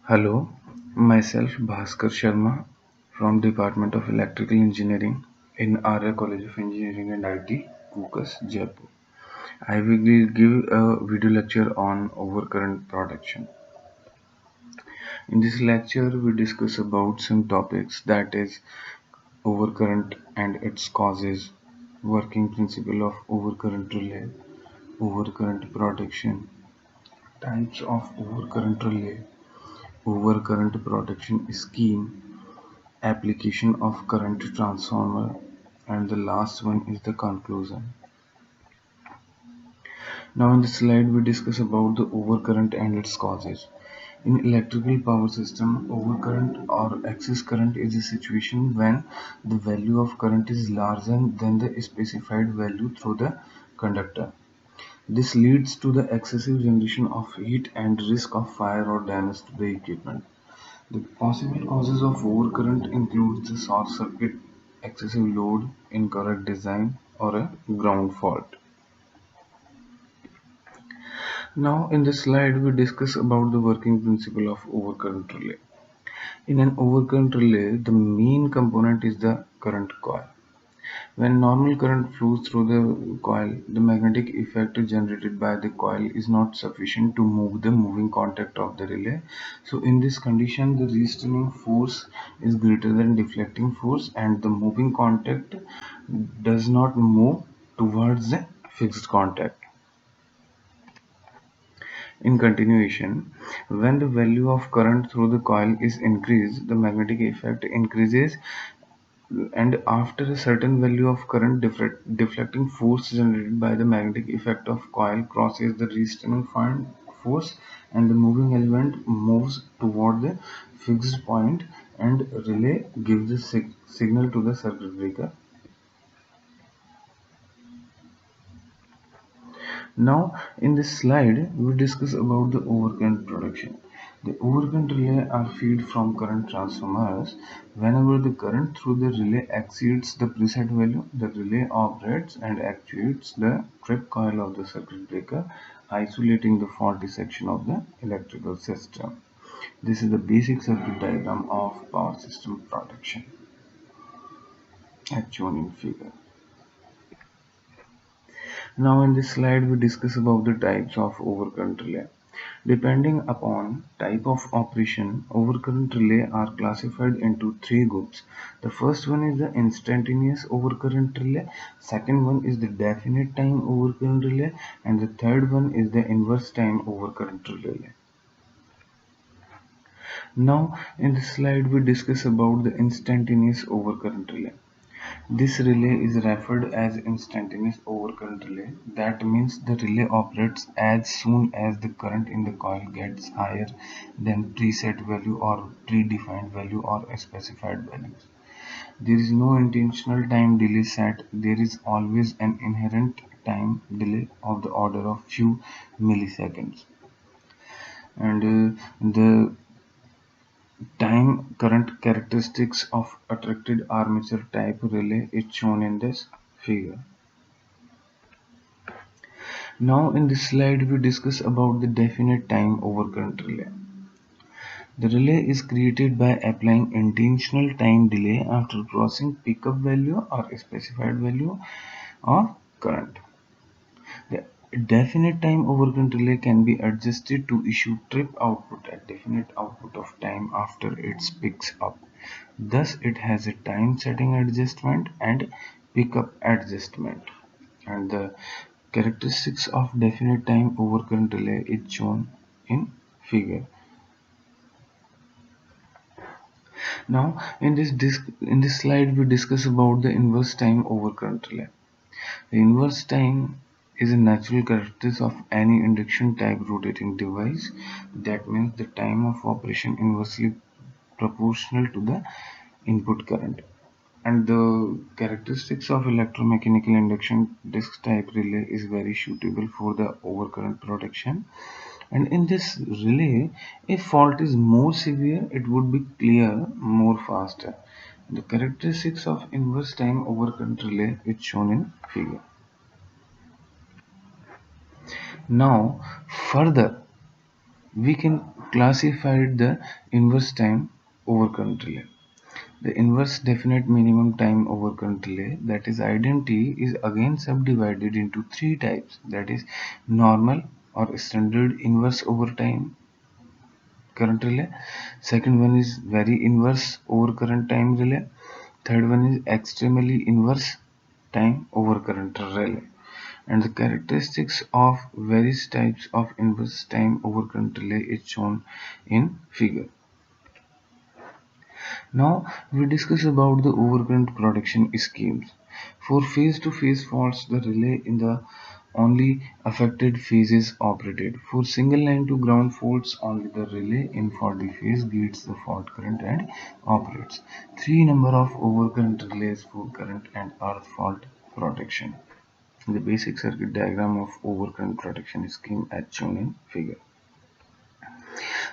Hello, myself Bhaskar Sharma from Department of Electrical Engineering in Arya College of Engineering and IT, Kukas, Jaipur. I will give a video lecture on overcurrent protection. In this lecture, we discuss about some topics that is overcurrent and its causes, working principle of overcurrent relay, overcurrent protection, types of overcurrent relay, overcurrent protection scheme, application of current transformer, and the last one is the conclusion. Now in this slide we discuss about the overcurrent and its causes. In electrical power system, overcurrent or excess current is a situation when the value of current is larger than the specified value through the conductor. This leads to the excessive generation of heat and risk of fire or damage to the equipment. The possible causes of overcurrent include the short circuit, excessive load, incorrect design, or a ground fault. Now in this slide we discuss about the working principle of overcurrent relay. In an overcurrent relay, the main component is the current coil. When normal current flows through the coil, the magnetic effect generated by the coil is not sufficient to move the moving contact of the relay. So in this condition, the restraining force is greater than deflecting force and the moving contact does not move towards the fixed contact. In continuation, when the value of current through the coil is increased, the magnetic effect increases, and after a certain value of current, deflecting force generated by the magnetic effect of coil crosses the restraining force and the moving element moves toward the fixed point and relay gives the signal to the circuit breaker. Now in this slide we discuss about the overcurrent production. The overcurrent relay are fed from current transformers. Whenever the current through the relay exceeds the preset value, the relay operates and actuates the trip coil of the circuit breaker, isolating the faulty section of the electrical system. This is the basic circuit diagram of power system protection as shown in figure. Now in this slide we discuss about the types of overcurrent relay. Depending upon type of operation, overcurrent relay are classified into three groups. The first one is the instantaneous overcurrent relay, second one is the definite time overcurrent relay, and the third one is the inverse time overcurrent relay. Now in this slide we discuss about the instantaneous overcurrent relay. This relay is referred as instantaneous overcurrent relay. That means the relay operates as soon as the current in the coil gets higher than preset value or predefined value or specified values. There is no intentional time delay set. There is always an inherent time delay of the order of few milliseconds. And the time current characteristics of attracted armature type relay is shown in this figure. Now in this slide we discuss about the definite time overcurrent relay. The relay is created by applying intentional time delay after crossing pickup value or specified value of current. The definite time overcurrent relay can be adjusted to issue trip output at definite output of time after it picks up. Thus it has a time setting adjustment and pickup adjustment. And the characteristics of definite time overcurrent relay is shown in figure. Now in this slide we discuss about the inverse time overcurrent relay. The inverse time is a natural characteristic of any induction type rotating device. That means the time of operation inversely proportional to the input current. And the characteristics of electromechanical induction disk type relay is very suitable for the overcurrent protection. And in this relay, if fault is more severe, it would be clear more faster. The characteristics of inverse time overcurrent relay is shown in figure. Now, further, We can classify the inverse time over current relay. The inverse definite minimum time over current relay, that is identity, is again subdivided into three types, that is normal or standard inverse over time current relay. Second one is very inverse over current time relay. Third one is extremely inverse time over current relay. And the characteristics of various types of inverse time over current relay is shown in figure. Now we discuss about the overcurrent protection schemes. For phase-to-phase faults, the relay in the only affected phase is operated. For single line to ground faults, only the relay in fault phase gets the fault current and operates. Three number of overcurrent relays for current and earth fault protection. The basic circuit diagram of overcurrent protection scheme as shown in figure.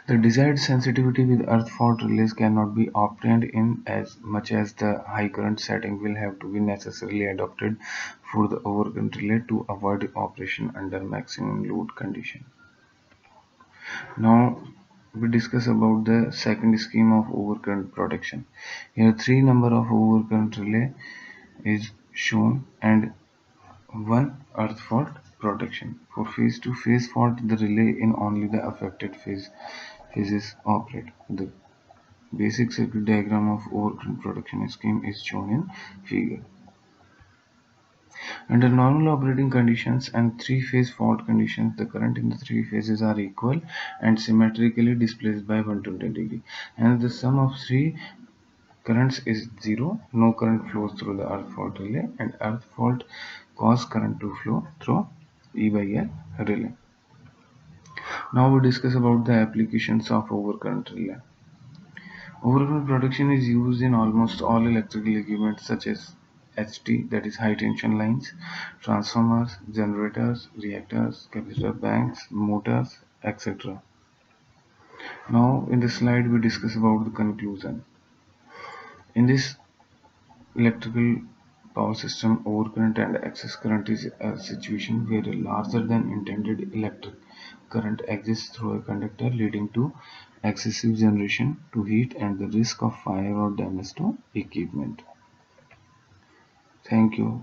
The desired sensitivity with earth fault relays cannot be obtained in as much as the high current setting will have to be necessarily adopted for the overcurrent relay to avoid operation under maximum load condition. Now we discuss about the second scheme of overcurrent protection. Here three number of overcurrent relay is shown and one earth fault protection. For phase to phase fault, the relay in only the affected phases operate. The basic circuit diagram of overcurrent protection scheme is shown in figure. Under normal operating conditions and three-phase fault conditions, the current in the three phases are equal and symmetrically displaced by 120 degree. And the sum of three currents is zero. No current flows through the earth fault relay, and earth fault cause current to flow through E by L relay. Now we discuss about the applications of overcurrent relay. Overcurrent protection is used in almost all electrical equipment such as HT, that is high tension lines, transformers, generators, reactors, capacitor banks, motors, etc. Now in this slide we discuss about the conclusion. In this electrical power system, overcurrent and excess current is a situation where a larger than intended electric current exists through a conductor, leading to excessive generation to heat and the risk of fire or damage to equipment. Thank you.